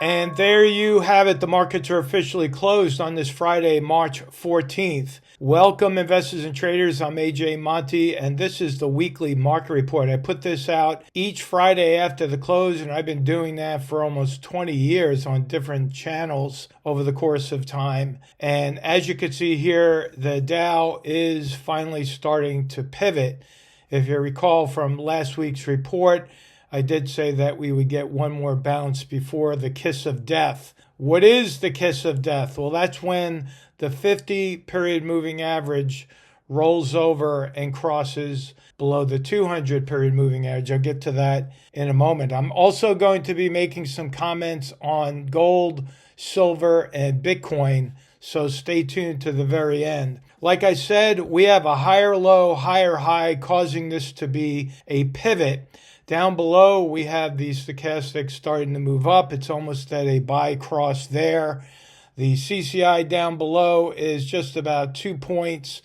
And there you have it. The markets are officially closed on this Friday, March 14th. Welcome, investors and traders. I'm AJ Monte, and this is the weekly market report. I put this out each Friday after the close, and I've been doing that for almost 20 years on different channels over the course of time. And as you can see here, the Dow is finally starting to pivot. If you recall from last week's report, I did say that we would get one more bounce before the kiss of death. What is the kiss of death? Well, that's when the 50-period moving average rolls over and crosses below the 200-period moving average. I'll get to that in a moment. I'm also going to be making some comments on gold, silver, and Bitcoin, so stay tuned to the very end. Like I said, we have a higher low, higher high, causing this to be a pivot. Down below, we have the stochastic starting to move up. It's almost at a buy cross there. The CCI down below is just about 2 points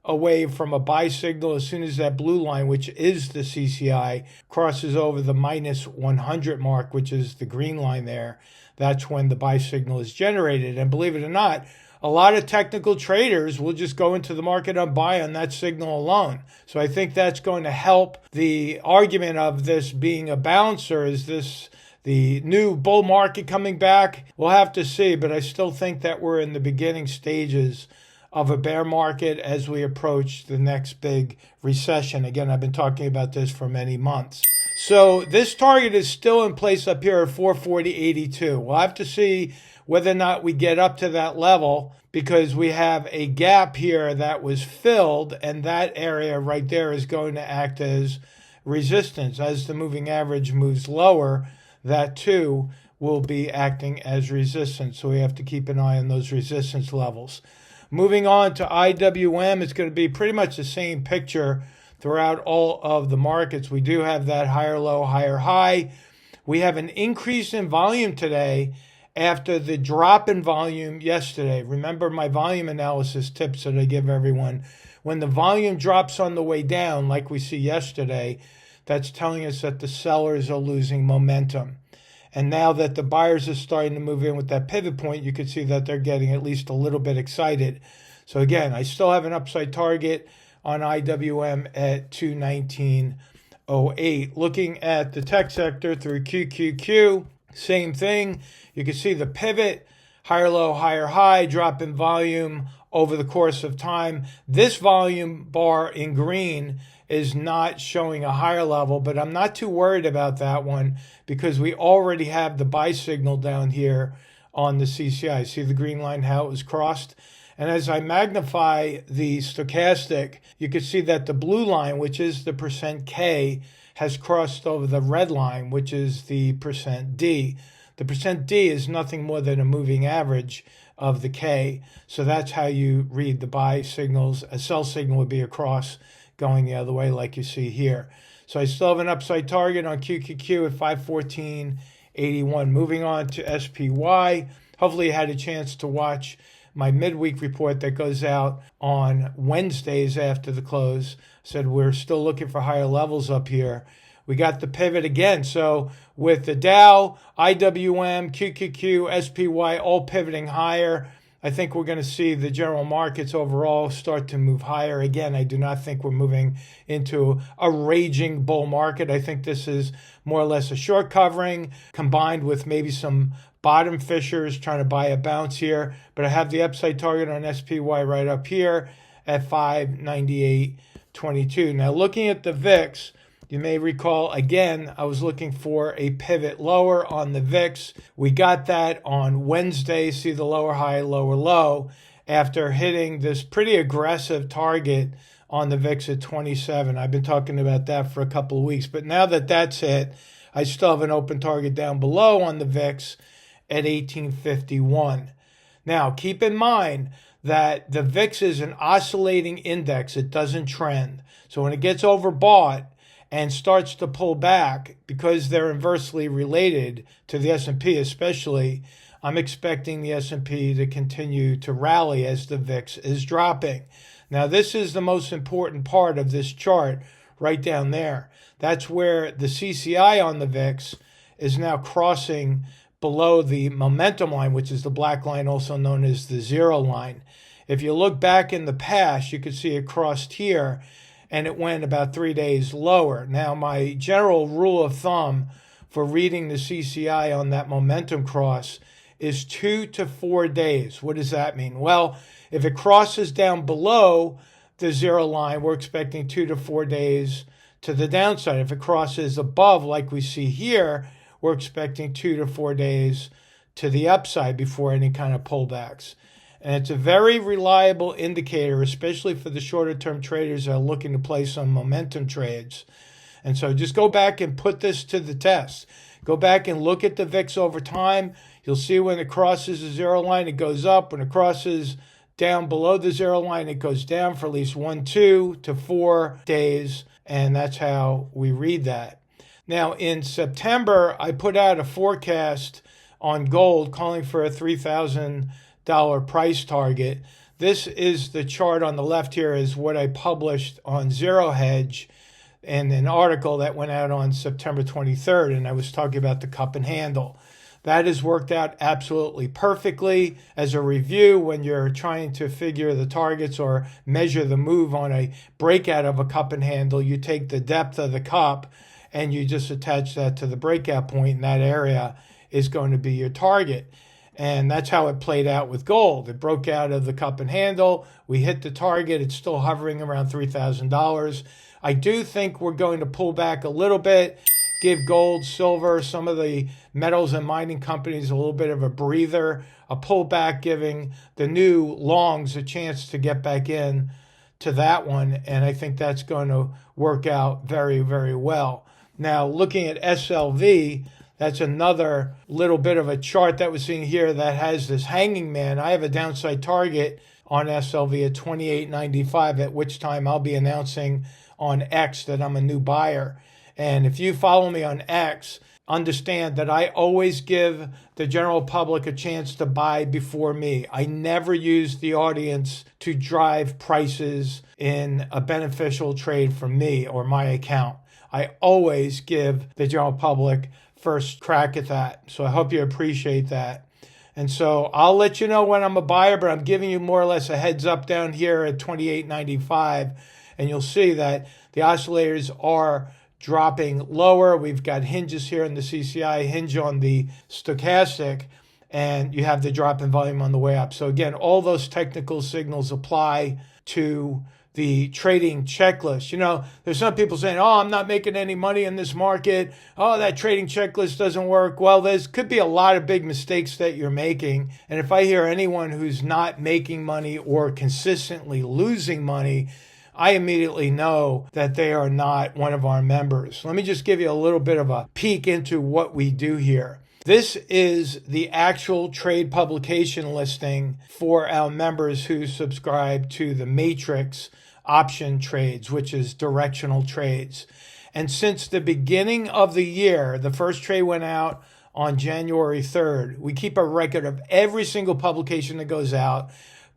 away from a buy signal. As soon as that blue line, which is the CCI, crosses over the minus 100 mark, which is the green line there, that's when the buy signal is generated. And believe it or not, a lot of technical traders will just go into the market and buy on that signal alone. So I think that's going to help the argument of this being a bouncer. Is this the new bull market coming back? We'll have to see, but I still think that we're in the beginning stages of a bear market as we approach the next big recession. Again, I've been talking about this for many months. So this target is still in place up here at 440.82. We'll have to see whether or not we get up to that level, because we have a gap here that was filled, and that area right there is going to act as resistance. As the moving average moves lower, that too will be acting as resistance. So we have to keep an eye on those resistance levels. Moving on to IWM, it's going to be pretty much the same picture throughout all of the markets. We do have that higher low, higher high. We have an increase in volume today after the drop in volume yesterday. Remember my volume analysis tips that I give everyone. When the volume drops on the way down, like we see yesterday, that's telling us that the sellers are losing momentum. And now that the buyers are starting to move in with that pivot point, you can see that they're getting at least a little bit excited. So again, I still have an upside target on IWM at 219.08. Looking at the tech sector through QQQ, same thing. You can see the pivot, higher low, higher high, drop in volume over the course of time. This volume bar in green is not showing a higher level, but I'm not too worried about that one because we already have the buy signal down here on the CCI. See the green line, how it was crossed? And as I magnify the stochastic, you can see that the blue line, which is the percent K, has crossed over the red line, which is the percent D. The percent D is nothing more than a moving average of the K. So that's how you read the buy signals. A sell signal would be a cross going the other way like you see here. So I still have an upside target on QQQ at 514.81. Moving on to SPY. Hopefully you had a chance to watch my midweek report that goes out on Wednesdays after the close. Said we're still looking for higher levels up here. We got the pivot again. So with the Dow, IWM, QQQ, SPY all pivoting higher, I think we're going to see the general markets overall start to move higher. Again, I do not think we're moving into a raging bull market. I think this is more or less a short covering combined with maybe some bottom fishers trying to buy a bounce here. But I have the upside target on SPY right up here at 598.22. Now looking at the VIX, you may recall, again, I was looking for a pivot lower on the VIX. We got that on Wednesday. See the lower high, lower low after hitting this pretty aggressive target on the VIX at 27. I've been talking about that for a couple of weeks. But now that that's hit, I still have an open target down below on the VIX at 1851. Now, keep in mind that the VIX is an oscillating index. It doesn't trend. So when it gets overbought and starts to pull back, because they're inversely related to the S&P especially, I'm expecting the S&P to continue to rally as the VIX is dropping. Now, this is the most important part of this chart right down there. That's where the CCI on the VIX is now crossing below the momentum line, which is the black line, also known as the zero line. If you look back in the past, you can see it crossed here and it went about 3 days lower. Now, my general rule of thumb for reading the CCI on that momentum cross is 2 to 4 days. What does that mean? Well, if it crosses down below the zero line, we're expecting 2 to 4 days to the downside. If it crosses above, like we see here, we're expecting 2 to 4 days to the upside before any kind of pullbacks. And it's a very reliable indicator, especially for the shorter term traders that are looking to play some momentum trades. And so just go back and put this to the test. Go back and look at the VIX over time. You'll see when it crosses the zero line, it goes up. When it crosses down below the zero line, it goes down for at least 1, 2 to 4 days. And that's how we read that. Now, in September, I put out a forecast on gold calling for a $3,000 price target. This is the chart on the left here is what I published on Zero Hedge in an article that went out on September 23rd, and I was talking about the cup and handle. That has worked out absolutely perfectly as a review when you're trying to figure the targets or measure the move on a breakout of a cup and handle. You take the depth of the cup and you just attach that to the breakout point, and that area is going to be your target. And that's how it played out with gold. It broke out of the cup and handle. We hit the target. It's still hovering around $3,000. I do think we're going to pull back a little bit, give gold, silver, some of the metals and mining companies a little bit of a breather, a pullback, giving the new longs a chance to get back in to that one. And I think that's going to work out very, very well. Now, looking at SLV, that's another little bit of a chart that we're seeing here that has this hanging man. I have a downside target on SLV at 28.95, at which time I'll be announcing on X that I'm a new buyer. And if you follow me on X, understand that I always give the general public a chance to buy before me. I never use the audience to drive prices in a beneficial trade for me or my account. I always give the general public first crack at that. So I hope you appreciate that. And so I'll let you know when I'm a buyer, but I'm giving you more or less a heads up down here at 28.95. And you'll see that the oscillators are dropping lower. We've got hinges here in the CCI, hinge on the stochastic, and you have the drop in volume on the way up. So again, all those technical signals apply to the trading checklist. You know, there's some people saying, oh, I'm not making any money in this market. Oh, that trading checklist doesn't work. Well, there's could be a lot of big mistakes that you're making. And if I hear anyone who's not making money or consistently losing money, I immediately know that they are not one of our members. Let me just give you a little bit of a peek into what we do here. This is the actual trade publication listing for our members who subscribe to the Matrix option trades, which is directional trades. And since the beginning of the year, the first trade went out on January 3rd. We keep a record of every single publication that goes out,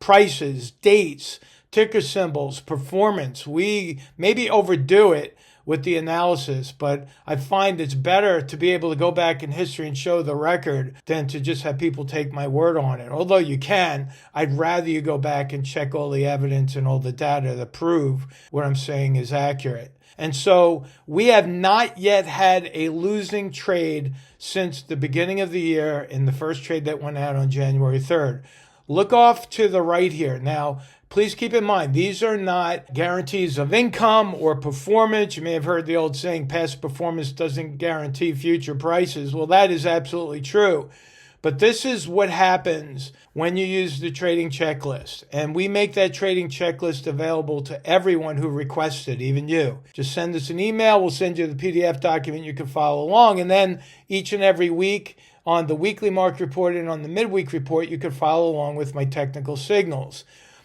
prices, dates, ticker symbols, performance. We maybe overdo it with the analysis, but I find it's better to be able to go back in history and show the record than to just have people take my word on it. Although you can, I'd rather you go back and check all the evidence and all the data to prove what I'm saying is accurate. And so we have not yet had a losing trade since the beginning of the year in the first trade that went out on January 3rd. Look off to the right here. Now, please keep in mind, these are not guarantees of income or performance. You may have heard the old saying, past performance doesn't guarantee future prices. Well, that is absolutely true. But this is what happens when you use the trading checklist. And we make that trading checklist available to everyone who requests it, even you. Just send us an email. We'll send you the PDF document. You can follow along. And then each and every week on the weekly market report and on the midweek report, you can follow along with my technical signals.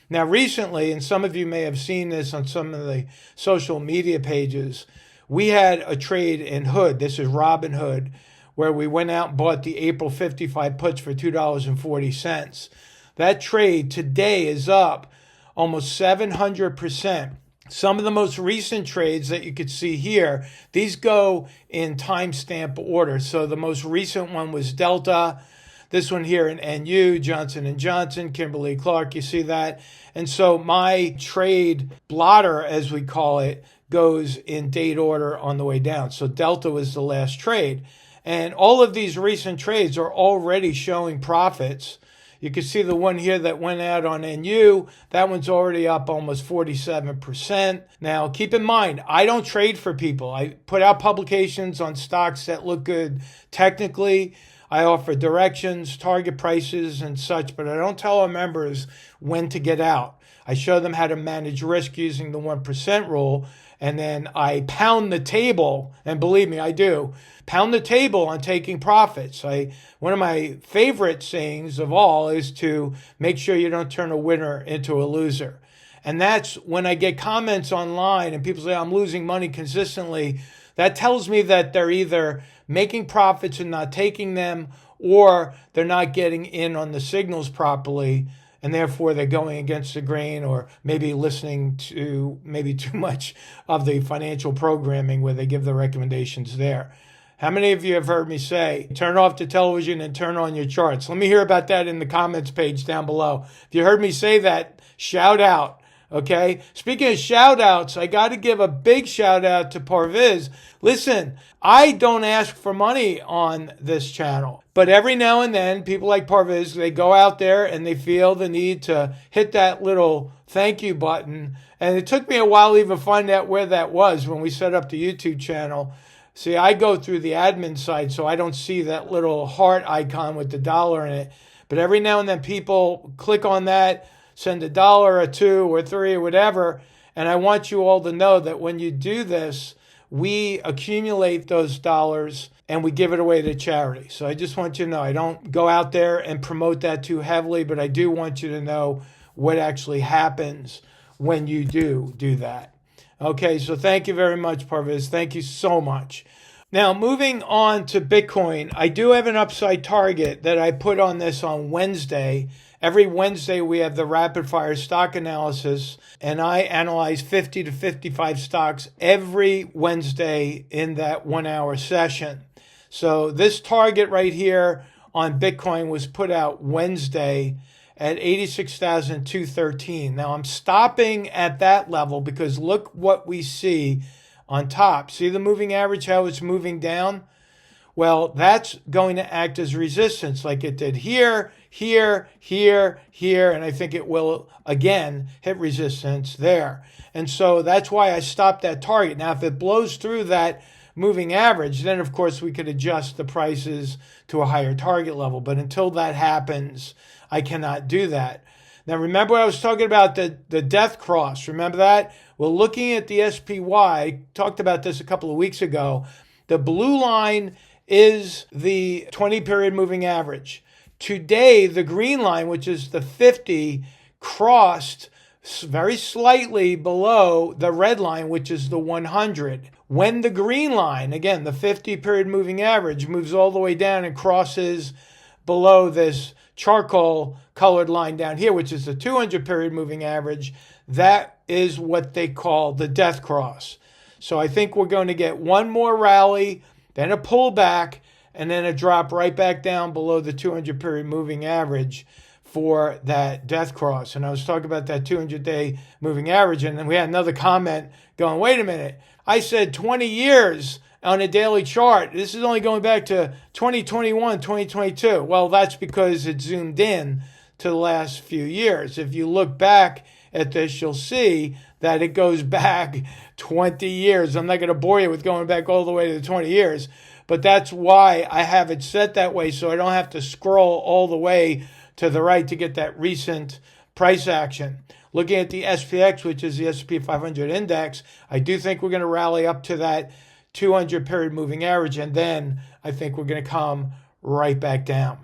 Now, recently, and some of you may have seen this on some of the social media pages, we had a trade in Hood. This is Robinhood, where we went out and bought the April 55 puts for $2.40. That trade today is up almost 700%. Some of the most recent trades that you could see here, these go in timestamp order. So the most recent one was Delta. This one here in NU, Johnson & Johnson, Kimberly-Clark, you see that. And so my trade blotter, as we call it, goes in date order on the way down. So Delta was the last trade. And all of these recent trades are already showing profits. You can see the one here that went out on NU. That one's already up almost 47%. Now, keep in mind, I don't trade for people. I put out publications on stocks that look good technically. I offer directions, target prices, and such, but I don't tell our members when to get out. I show them how to manage risk using the 1% rule, and then I pound the table, and believe me, I do, pound the table on taking profits. One of my favorite sayings of all is to make sure you don't turn a winner into a loser. And that's when I get comments online and people say, I'm losing money consistently. That tells me that they're either making profits and not taking them, or they're not getting in on the signals properly, and therefore they're going against the grain, or maybe listening to maybe too much of the financial programming where they give the recommendations there. How many of you have heard me say, turn off the television and turn on your charts? Let me hear about that in the comments page down below. If you heard me say that, shout out. Okay. Speaking of shout outs, I got to give a big shout out to Parviz. Listen, I don't ask for money on this channel, but every now and then people like Parviz, they go out there and they feel the need to hit that little thank you button. And it took me a while to even find out where that was when we set up the YouTube channel. See, I go through the admin side, so I don't see that little heart icon with the dollar in it. But every now and then people click on that, send $1 or $2 or $3 or whatever. And I want you all to know that when you do this, we accumulate those dollars and we give it away to charity. So I just want you to know, I don't go out there and promote that too heavily, but I do want you to know what actually happens when you do that. Okay, so thank you very much, Parviz. Thank you so much. Now, moving on to Bitcoin, I do have an upside target that I put on this on Wednesday. Every Wednesday, we have the rapid fire stock analysis, and I analyze 50 to 55 stocks every Wednesday in that 1 hour session. So this target right here on Bitcoin was put out Wednesday at 86,213. Now I'm stopping at that level because look what we see on top. See the moving average, how it's moving down? Well, that's going to act as resistance like it did here, here, here, here, and I think it will again hit resistance there. And so that's why I stopped that target. Now, if it blows through that moving average, then of course we could adjust the prices to a higher target level. But until that happens, I cannot do that. Now, remember I was talking about the death cross. Remember that? Well, looking at the SPY, I talked about this a couple of weeks ago. The blue line is the 20-period moving average. Today, the green line, which is the 50, crossed very slightly below the red line, which is the 100. When the green line, again, the 50-period moving average, moves all the way down and crosses below this charcoal colored line down here, which is the 200-period moving average, that is what they call the death cross. So I think we're going to get one more rally, then a pullback, and then a drop right back down below the 200-period moving average for that death cross. And I was talking about that 200-day moving average, and then we had another comment going, wait a minute, I said 20 years on a daily chart. This is only going back to 2021, 2022. Well, that's because it zoomed in to the last few years. If you look back at this, you'll see that it goes back 20 years. I'm not going to bore you with going back all the way to the 20 years, but that's why I have it set that way so I don't have to scroll all the way to the right to get that recent price action. Looking at the SPX, which is the S&P 500 index, I do think we're going to rally up to that 200-period moving average, and then I think we're going to come right back down.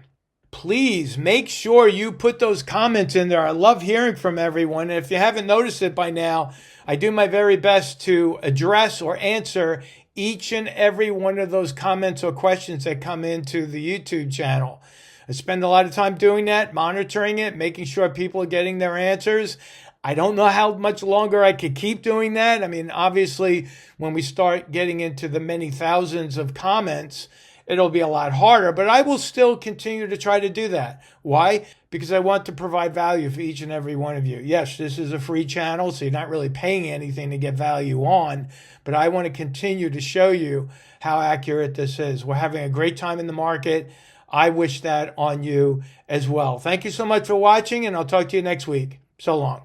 Please make sure you put those comments in there. I love hearing from everyone. And if you haven't noticed it by now, I do my very best to address or answer each and every one of those comments or questions that come into the YouTube channel. I spend a lot of time doing that, monitoring it, making sure people are getting their answers. I don't know how much longer I could keep doing that. I mean, obviously, when we start getting into the many thousands of comments, it'll be a lot harder, but I will still continue to try to do that. Why? Because I want to provide value for each and every one of you. Yes, this is a free channel, so you're not really paying anything to get value on, but I want to continue to show you how accurate this is. We're having a great time in the market. I wish that on you as well. Thank you so much for watching, and I'll talk to you next week. So long.